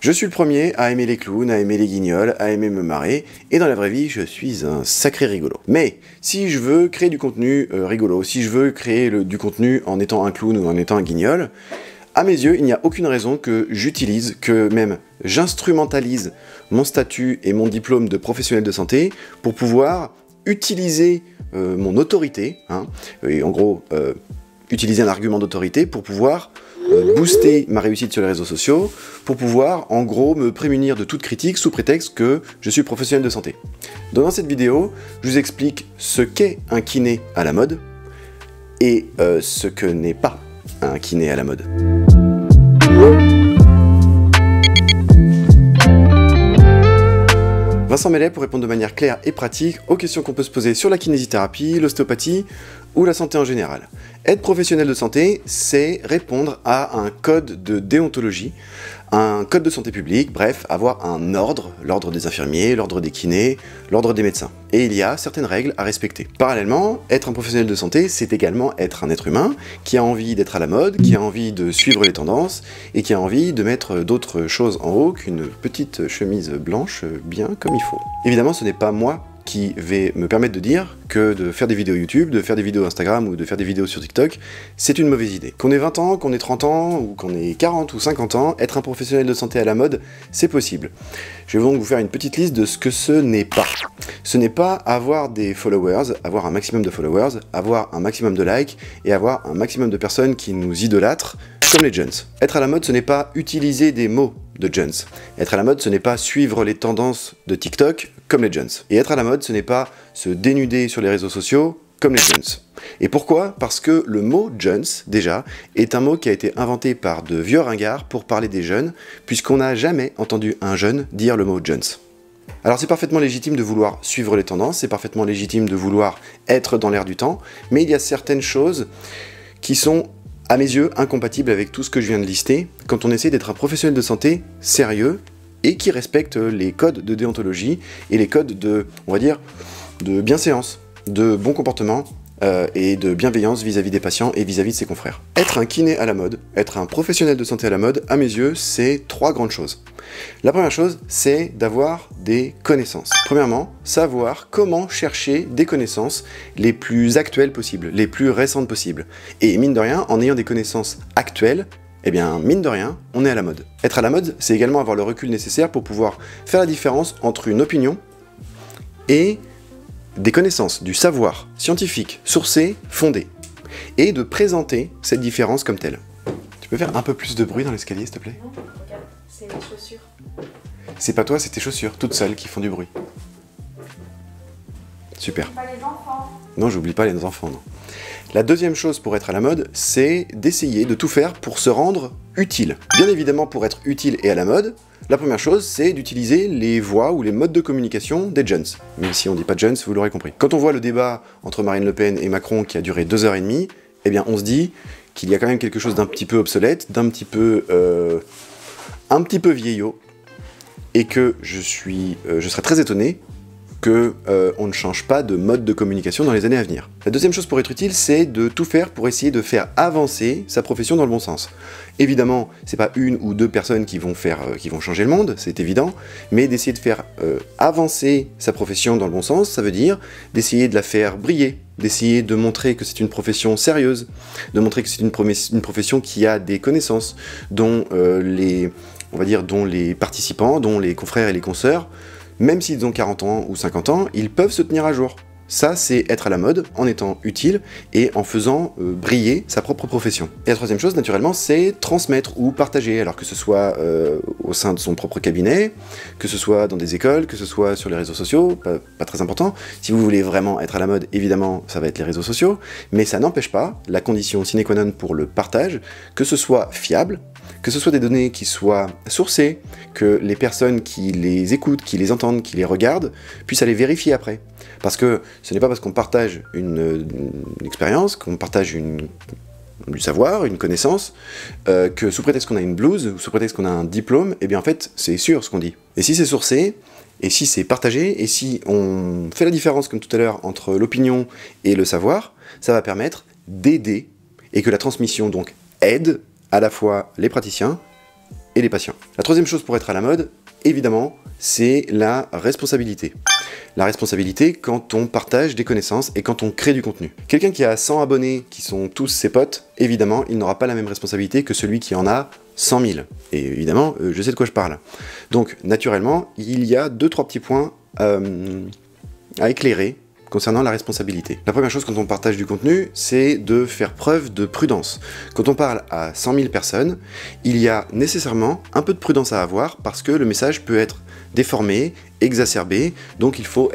Je suis le premier à aimer les clowns, à aimer les guignols, à aimer me marrer, et dans la vraie vie, je suis un sacré rigolo. Mais, si je veux créer du contenu rigolo, si je veux créer du contenu en étant un clown ou en étant un guignol, à mes yeux, il n'y a aucune raison que j'utilise, que même j'instrumentalise mon statut et mon diplôme de professionnel de santé pour pouvoir utiliser mon autorité, et en gros, utiliser un argument d'autorité pour pouvoir booster ma réussite sur les réseaux sociaux, pour pouvoir, en gros, me prémunir de toute critique sous prétexte que je suis professionnel de santé. Donc dans cette vidéo, je vous explique ce qu'est un kiné à la mode et ce que n'est pas un kiné à la mode. Vincent Mellet pour répondre de manière claire et pratique aux questions qu'on peut se poser sur la kinésithérapie, l'ostéopathie ou la santé en général. Être professionnel de santé, c'est répondre à un code de déontologie, un code de santé publique, bref, avoir un ordre, l'ordre des infirmiers, l'ordre des kinés, l'ordre des médecins. Et il y a certaines règles à respecter. Parallèlement, être un professionnel de santé, c'est également être un être humain qui a envie d'être à la mode, qui a envie de suivre les tendances et qui a envie de mettre d'autres choses en haut qu'une petite chemise blanche bien comme il faut. Évidemment, ce n'est pas moi qui vais me permettre de dire que de faire des vidéos YouTube, de faire des vidéos Instagram ou de faire des vidéos sur TikTok, c'est une mauvaise idée. Qu'on ait 20 ans, qu'on ait 30 ans, ou qu'on ait 40 ou 50 ans, être un professionnel de santé à la mode, c'est possible. Je vais donc vous faire une petite liste de ce que ce n'est pas. Ce n'est pas avoir des followers, avoir un maximum de followers, avoir un maximum de likes et avoir un maximum de personnes qui nous idolâtrent, comme les Jones. Être à la mode, ce n'est pas utiliser des mots de Jones. Être à la mode, ce n'est pas suivre les tendances de TikTok comme les Jones. Et être à la mode, ce n'est pas se dénuder sur les réseaux sociaux comme les Jones. Et pourquoi? Parce que le mot Jones, déjà, est un mot qui a été inventé par de vieux ringards pour parler des jeunes, puisqu'on n'a jamais entendu un jeune dire le mot Jones. Alors c'est parfaitement légitime de vouloir suivre les tendances, c'est parfaitement légitime de vouloir être dans l'air du temps, mais il y a certaines choses qui sont à mes yeux, incompatible avec tout ce que je viens de lister, quand on essaie d'être un professionnel de santé sérieux et qui respecte les codes de déontologie et les codes de, on va dire, de bienséance, de bon comportement et de bienveillance vis-à-vis des patients et vis-à-vis de ses confrères. Être un kiné à la mode, être un professionnel de santé à la mode, à mes yeux, c'est trois grandes choses. La première chose, c'est d'avoir des connaissances. Premièrement, savoir comment chercher des connaissances les plus actuelles possibles, les plus récentes possibles. Et mine de rien, en ayant des connaissances actuelles, eh bien, mine de rien, on est à la mode. Être à la mode, c'est également avoir le recul nécessaire pour pouvoir faire la différence entre une opinion et des connaissances, du savoir scientifique, sourcé, fondé, et de présenter cette différence comme telle. Tu peux faire un peu plus de bruit dans l'escalier, s'il te plaît? Non, regarde, c'est les chaussures. C'est pas toi, c'est tes chaussures, toutes seules, qui font du bruit. Super. Pas les enfants. Non, j'oublie pas les enfants, non. La deuxième chose pour être à la mode, c'est d'essayer de tout faire pour se rendre utile. Bien évidemment, pour être utile et à la mode, la première chose, c'est d'utiliser les voies ou les modes de communication des Jones. Même si on dit pas Jones, vous l'aurez compris. Quand on voit le débat entre Marine Le Pen et Macron qui a duré 2h30, eh bien on se dit qu'il y a quand même quelque chose d'un petit peu obsolète, d'un petit peu vieillot, et que je serais très étonné qu'on ne change pas de mode de communication dans les années à venir. La deuxième chose pour être utile, c'est de tout faire pour essayer de faire avancer sa profession dans le bon sens. Évidemment, c'est pas une ou deux personnes qui vont changer le monde, c'est évident, mais d'essayer de faire avancer sa profession dans le bon sens, ça veut dire d'essayer de la faire briller, d'essayer de montrer que c'est une profession sérieuse, de montrer que c'est une profession qui a des connaissances, dont les participants, dont les confrères et les consoeurs, même s'ils ont 40 ans ou 50 ans, ils peuvent se tenir à jour. Ça, c'est être à la mode en étant utile et en faisant briller sa propre profession. Et la troisième chose, naturellement, c'est transmettre ou partager, alors que ce soit au sein de son propre cabinet, que ce soit dans des écoles, que ce soit sur les réseaux sociaux, pas très important. Si vous voulez vraiment être à la mode, évidemment, ça va être les réseaux sociaux, mais ça n'empêche pas, la condition sine qua non pour le partage, que ce soit fiable, que ce soit des données qui soient sourcées, que les personnes qui les écoutent, qui les entendent, qui les regardent, puissent aller vérifier après. Parce que ce n'est pas parce qu'on partage une expérience, qu'on partage du savoir, une connaissance, que sous prétexte qu'on a une blouse, ou sous prétexte qu'on a un diplôme, eh bien en fait, c'est sûr ce qu'on dit. Et si c'est sourcé, et si c'est partagé, et si on fait la différence, comme tout à l'heure, entre l'opinion et le savoir, ça va permettre d'aider, et que la transmission donc aide à la fois les praticiens et les patients. La troisième chose pour être à la mode, évidemment, c'est la responsabilité. La responsabilité quand on partage des connaissances et quand on crée du contenu. Quelqu'un qui a 100 abonnés qui sont tous ses potes, évidemment, il n'aura pas la même responsabilité que celui qui en a 100 000. Et évidemment, je sais de quoi je parle. Donc, naturellement, il y a 2-3 petits points à éclairer concernant la responsabilité. La première chose quand on partage du contenu, c'est de faire preuve de prudence. Quand on parle à 100 000 personnes, il y a nécessairement un peu de prudence à avoir parce que le message peut être déformé, exacerbé, donc il faut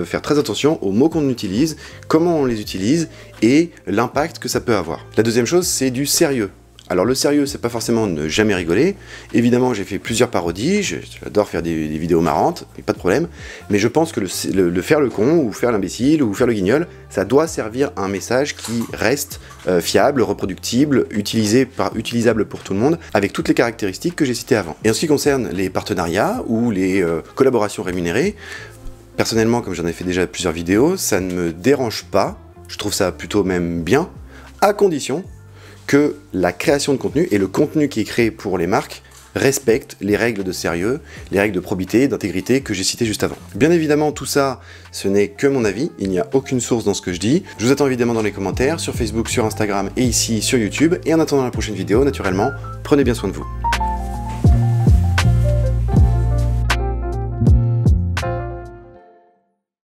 faire très attention aux mots qu'on utilise, comment on les utilise et l'impact que ça peut avoir. La deuxième chose, c'est du sérieux. Alors le sérieux, c'est pas forcément ne jamais rigoler. Évidemment, j'ai fait plusieurs parodies, j'adore faire des vidéos marrantes, pas de problème, mais je pense que le faire le con, ou faire l'imbécile, ou faire le guignol, ça doit servir à un message qui reste fiable, reproductible, utilisable pour tout le monde, avec toutes les caractéristiques que j'ai citées avant. Et en ce qui concerne les partenariats ou les collaborations rémunérées, personnellement, comme j'en ai fait déjà plusieurs vidéos, ça ne me dérange pas, je trouve ça plutôt même bien, à condition que la création de contenu et le contenu qui est créé pour les marques respectent les règles de sérieux, les règles de probité, d'intégrité que j'ai citées juste avant. Bien évidemment, tout ça, ce n'est que mon avis, il n'y a aucune source dans ce que je dis. Je vous attends évidemment dans les commentaires, sur Facebook, sur Instagram et ici sur YouTube. Et en attendant la prochaine vidéo, naturellement, prenez bien soin de vous.